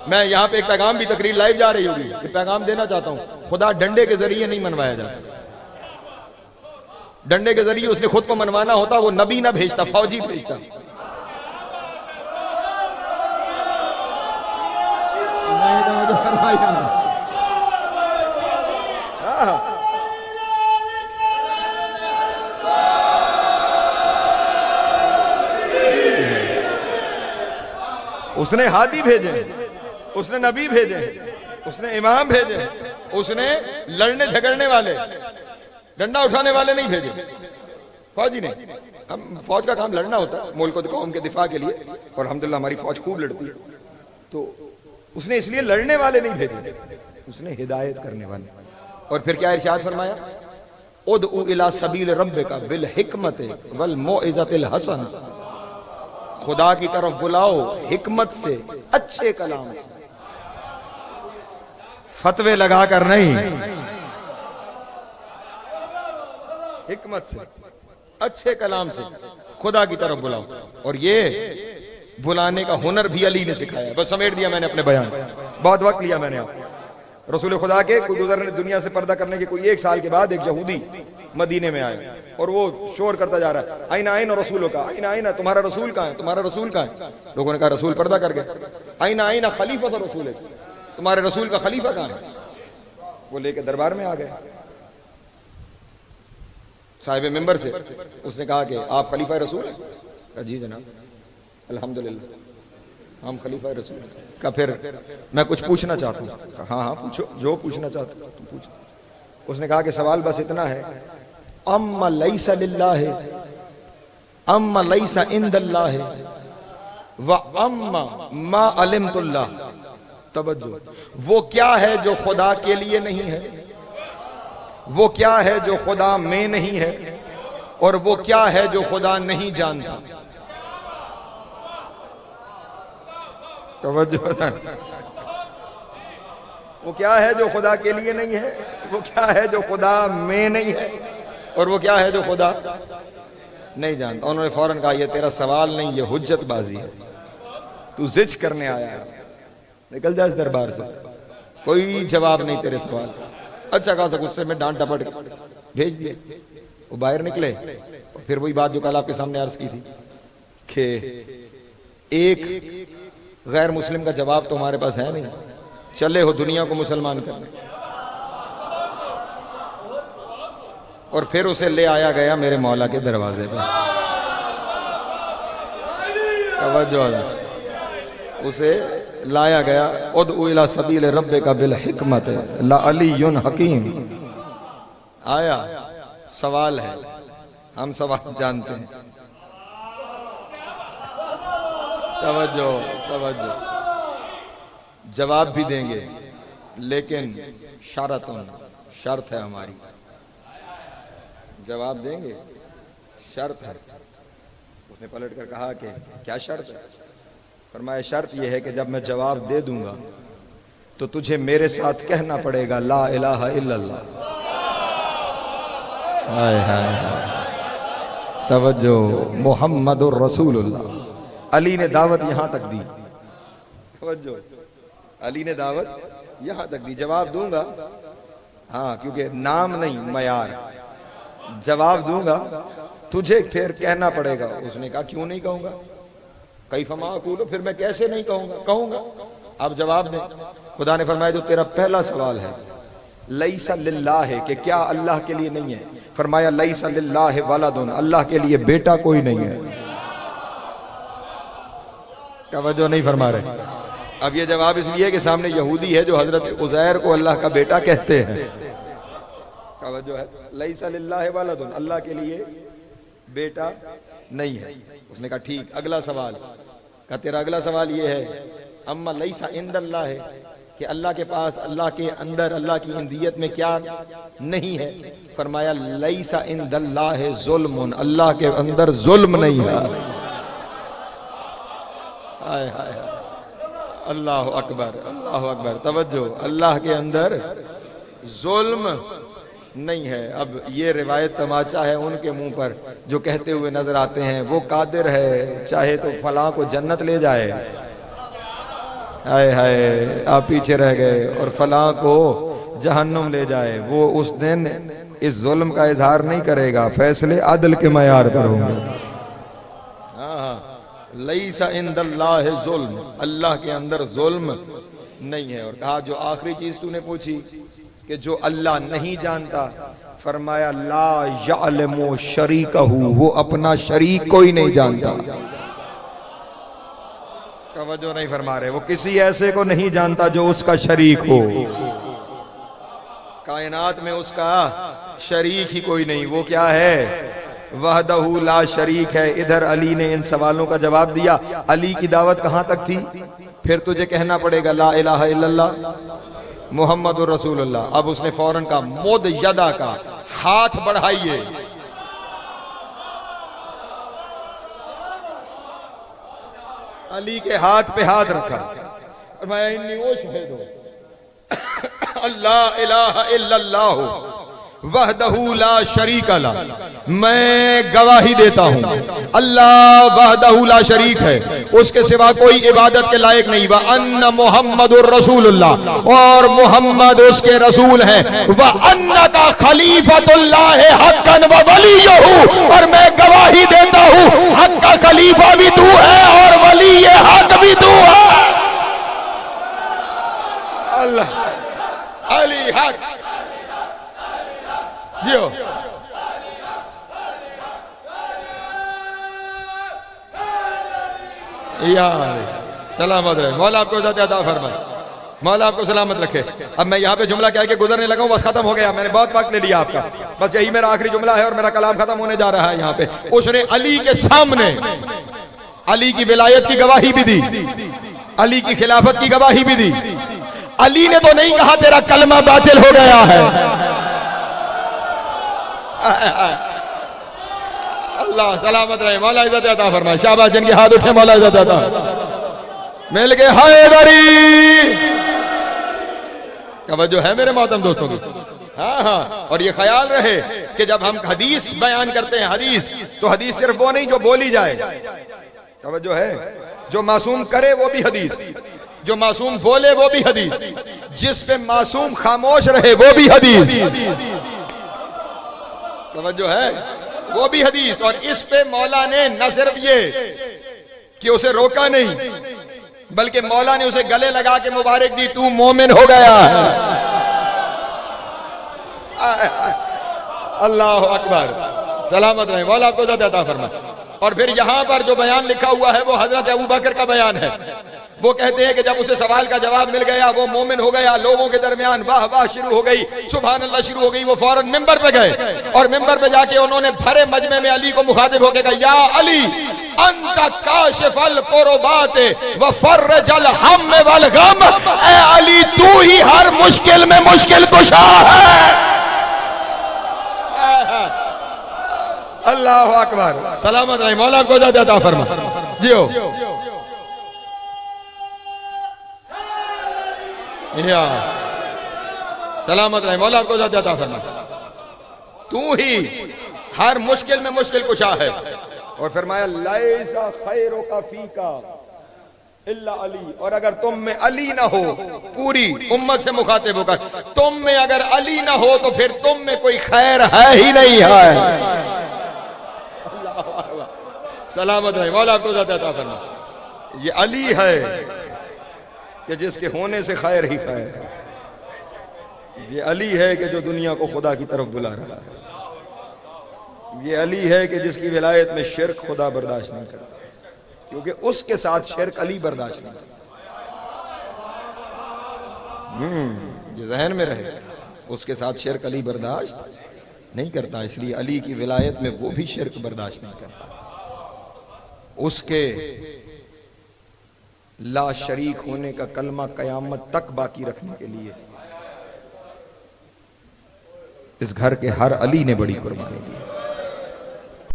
میں یہاں پہ ایک پیغام بھی تقریر لائیو جا رہی ہوگی، یہ پیغام دینا چاہتا ہوں، خدا ڈنڈے کے ذریعے نہیں منوایا جاتا۔ ڈنڈے کے ذریعے اس نے خود کو منوانا ہوتا، وہ نبی نہ بھیجتا، فوجی بھیجتا۔ اس نے ہادی بھیجے، اس نے نبی بھیجے، اس نے امام بھیجے، اس نے لڑنے جھگڑنے والے، ڈنڈا اٹھانے والے نہیں بھیجے، فوجی نے۔ ہم فوج کا کام لڑنا ہوتا ہے ملک و قوم کے دفاع کے لیے، اور الحمدللہ ہماری فوج خوب لڑتی ہے، تو اس نے اس لیے لڑنے والے نہیں بھیجے، اس نے ہدایت کرنے والے۔ اور پھر کیا ارشاد فرمایا؟ ادعو الی سبیل ربک بالحکمت والموعظۃ الحسنہ، خدا کی طرف بلاؤ حکمت سے، اچھے کلام سے، فتوے لگا کر نہیں، حکمت سے، اچھے کلام سے خدا کی طرف بلاؤ۔ اور یہ بلانے کا ہنر بھی علی نے سکھایا۔ بس سمیٹ دیا میں نے اپنے بیان، بہت وقت لیا میں نے۔ رسول خدا کے کوئی گزرنے دنیا سے پردہ کرنے کے کوئی 1 سال کے بعد ایک یہودی مدینے میں آئے، اور وہ شور کرتا جا رہا ہے، آئین آئین رسولوں کا، آئین آئین تمہارا رسول کہاں ہے، تمہارا رسول کہاں ہے؟ لوگوں نے کہا رسول پردہ کر گئے۔ آئین آئین خلیفۃ رسول ہے، تمہارے رسول کا خلیفہ کہاں ہے؟ وہ لے کے دربار میں آ گئے صاحب ممبر سے، اس نے کہا کہ آپ خلیفہ رسول ہیں؟ کہا جی جناب الحمدللہ ہم خلیفہ رسول ہیں۔ کہا پھر میں کچھ پوچھنا چاہتا ہوں۔ کہا ہاں ہاں پوچھو، جو پوچھنا چاہتا ہوں تم پوچھو۔ اس نے کہا کہ سوال بس اتنا ہے، اما لیس للہ اما لیس عند اللہ و اما ما علمت اللہ، توجہ، وہ کیا ہے جو خدا کے لیے نہیں ہے، وہ کیا ہے جو خدا میں نہیں ہے، اور وہ کیا ہے جو خدا نہیں جانتا۔ توجہ، وہ کیا ہے جو خدا کے لیے نہیں ہے، وہ کیا ہے جو خدا میں نہیں ہے، اور وہ کیا ہے جو خدا نہیں جانتا۔ انہوں نے فوراً کہا یہ تیرا سوال نہیں، یہ حجت بازی ہے، تو زج کرنے آیا ہے، نکل جا اس دربار سے، کوئی جواب نہیں تیرے سوال۔ اچھا خاصا غصے میں ڈانٹ ڈپٹ بھیج دیے، وہ باہر نکلے۔ پھر وہی بات جو کل آپ کے سامنے عرض کی تھی کہ ایک غیر مسلم کا جواب تو ہمارے پاس ہے نہیں، چلے ہو دنیا کو مسلمان کرنے۔ اور پھر اسے لے آیا گیا میرے مولا کے دروازے پہ، توجہ، اسے لایا گیا، ادعو الی سبیل ربک بالحکمت لعلی حکیم۔ آیا، سوال ہے، ہم سوال جانتے ہیں، توجہ توجہ، جواب بھی دیں گے لیکن شرط ہے ہماری، جواب دیں گے، شرط ہے۔ اس نے پلٹ کر کہا کہ کیا شرط ہے؟ فرمایا شرط یہ ہے کہ جب میں جواب دے دوں گا تو تجھے میرے ساتھ کہنا پڑے گا لا الہ الا اللہ۔ ہائے ہائے ہائے، توجہ، محمد الرسول اللہ۔ علی نے دعوت یہاں تک دی، توجہ، علی نے دعوت یہاں تک دی، جواب دوں گا، ہاں کیونکہ نام نہیں معیار، جواب دوں گا تجھے پھر کہنا پڑے گا۔ اس نے کہا کیوں نہیں کہوں گا؟ کیف ما اقول، پھر میں کیسے نہیں کہوں گا؟ کہوں گا، آپ جواب دیں۔ خدا نے فرمایا جو تیرا پہلا سوال ہے لیس للہ، کہ کیا اللہ کے لیے نہیں ہے، فرمایا لیس للہ ولد، اللہ کے لیے بیٹا کوئی نہیں ہے۔ توجہ نہیں فرما رہے۔ اب یہ جواب اس لیے کہ سامنے یہودی ہے جو حضرت عزیر کو اللہ کا بیٹا کہتے ہیں، توجہ ہے، لیس للہ ولد، اللہ کے لیے بیٹا نہیں ہے۔ اس نے کہا ٹھیک، اگلا سوال، کہا تیرا اگلا سوال یہ ہے اما لیس عند اللہ، ہے کہ اللہ کے پاس، اللہ کے اندر، اللہ کی اندیت میں کیا نہیں ہے؟ فرمایا لیس عند اللہ ظلم، اللہ کے اندر ظلم نہیں ہے۔ ہائے ہائے، اللہ اکبر، اللہ اکبر، توجہ، اللہ کے اندر ظلم نہیں ہے۔ اب یہ روایت تماچا ہے ان کے منہ پر جو کہتے ہوئے نظر آتے ہیں وہ قادر ہے چاہے تو فلاں کو جنت لے جائے، ہائے ہائے آپ پیچھے رہ گئے اور فلاں کو جہنم لے جائے، وہ اس دن اس ظلم کا اظہار نہیں کرے گا، فیصلے عدل کے معیار پر ہوں گے۔ لیس عند اللہ ظلم، اللہ کے اندر ظلم نہیں ہے۔ اور کہا جو آخری چیز تو نے پوچھی کہ جو اللہ نہیں جانتا، فرمایا لا یعلم شریکہ، وہ اپنا شریک کوئی نہیں جانتا۔ توجہ نہیں فرما رہے، وہ کسی ایسے کو نہیں جانتا جو اس کا شریک ہو۔ کائنات میں اس کا شریک ہی کوئی نہیں، وہ کیا ہے؟ وحدہ لا شریک ہے۔ ادھر علی نے ان سوالوں کا جواب دیا۔ علی کی دعوت کہاں تک تھی؟ پھر تجھے کہنا پڑے گا لا الہ الا اللہ محمد الرسول اللہ۔ اب اس نے فوراً کہا مد یدا کا، ہاتھ بڑھائیے۔ علی کے ہاتھ پہ ہاتھ رکھا، فرمایا انی اشہد اللہ الہ الا اللہ وحدہ لا شریک لہ، میں گواہی دیتا ہوں اللہ وحدہ لا شریک ہے، اس کے سوا کوئی عبادت کے لائق نہیں، وَأَنَّ مُحَمَّدُ الرَّسُولُ اللہ، اور محمد اس کے رسول ہیں، وَأَنَّكَ خَلِيفَةُ اللَّهِ حَقًّا وَوَلِيُّهُ، اور میں گواہی دیتا ہوں حق کا خلیفہ بھی تو ہے اور ولی حق بھی تو ہے۔ اللہ علی حق جیو۔ سلامت رہے، مولا آپ کو عزت عطا فرمائے، مولا آپ کو سلامت رکھے۔ اب میں یہاں پہ جملہ کہہ کے گزرنے لگا ہوں، بس ختم ہو گیا، میں نے بہت وقت لے لیا آپ کا، بس یہی میرا آخری جملہ ہے اور میرا کلام ختم ہونے جا رہا ہے۔ یہاں پہ اس نے علی کے سامنے علی کی ولایت کی گواہی بھی دی، علی کی خلافت کی گواہی بھی دی۔ علی نے تو نہیں کہا تیرا کلمہ باطل ہو گیا ہے، اللہ سلامت رہے، مولا عزت عطا فرمائے۔ شاباش، جن کے ہاتھ اٹھے مولا عزت عطا مل کے حیدری۔ توجہ ہے میرے محترم دوستوں کی؟ ہاں، اور یہ خیال رہے کہ جب ہم حدیث بیان کرتے ہیں، حدیث تو حدیث صرف وہ نہیں جو بولی جائے، توجہ ہے، جو معصوم کرے وہ بھی حدیث، جو معصوم بولے وہ بھی حدیث، جس پہ معصوم خاموش رہے وہ بھی حدیث، توجہ ہے، وہ بھی حدیث۔ اور اس پہ مولا نے نہ صرف یہ کہ اسے روکا نہیں، بلکہ مولا نے اسے گلے لگا کے مبارک دی، تو مومن ہو گیا ہے۔ اللہ اکبر، سلامت رہے، مولا آپ کو عزت عطا فرمائے۔ اور پھر یہاں پر جو بیان لکھا ہوا ہے وہ حضرت ابوبکر کا بیان ہے۔ وہ کہتے ہیں کہ جب اسے سوال کا جواب مل گیا، وہ مومن ہو گیا، لوگوں کے درمیان واہ واہ شروع ہو گئی، سبحان اللہ شروع ہو گئی۔ وہ فوراً ممبر پہ گئے اور ممبر پہ جا کے انہوں نے بھرے مجمع میں علی کو مخاطب ہو کے کہا، یا علی انت کاشف القربات وفرج الہم والغم، اے علی تو ہی ہر مشکل میں مشکل کشا ہے۔ اللہ اکبر، سلامت رہے، مولا کو عزت عطا فرما جیو۔ یا سلامت رہے، مولا کو عزت عطا فرما، تو ہی ہر مشکل میں مشکل کشا ہے۔ اور فرمایا لیس خیرک فیک الا علی، اور اگر تم میں علی نہ ہو، پوری امت سے مخاطب ہو کر، تم میں اگر علی نہ ہو تو پھر تم میں کوئی خیر ہے ہی نہیں ہے۔ سلامت رہے، مولا کو عزت عطا فرما۔ یہ علی ہے کہ جس کے ہونے سے خیر ہی خیر ہے، یہ علی ہے کہ جو دنیا کو خدا کی طرف بلا رہا ہے، یہ علی ہے کہ جس کی ولایت میں شرک خدا برداشت نہیں کرتا، کیونکہ اس کے ساتھ شرک علی برداشت نہیں کرتا۔ یہ ذہن میں رہے، اس کے ساتھ شرک علی برداشت نہیں کرتا، اس لیے علی کی ولایت میں وہ بھی شرک برداشت نہیں کرتا۔ اس کے لا شریک ہونے کا کلمہ قیامت تک باقی رکھنے کے لیے اس گھر کے ہر علی نے بڑی قربانی دی۔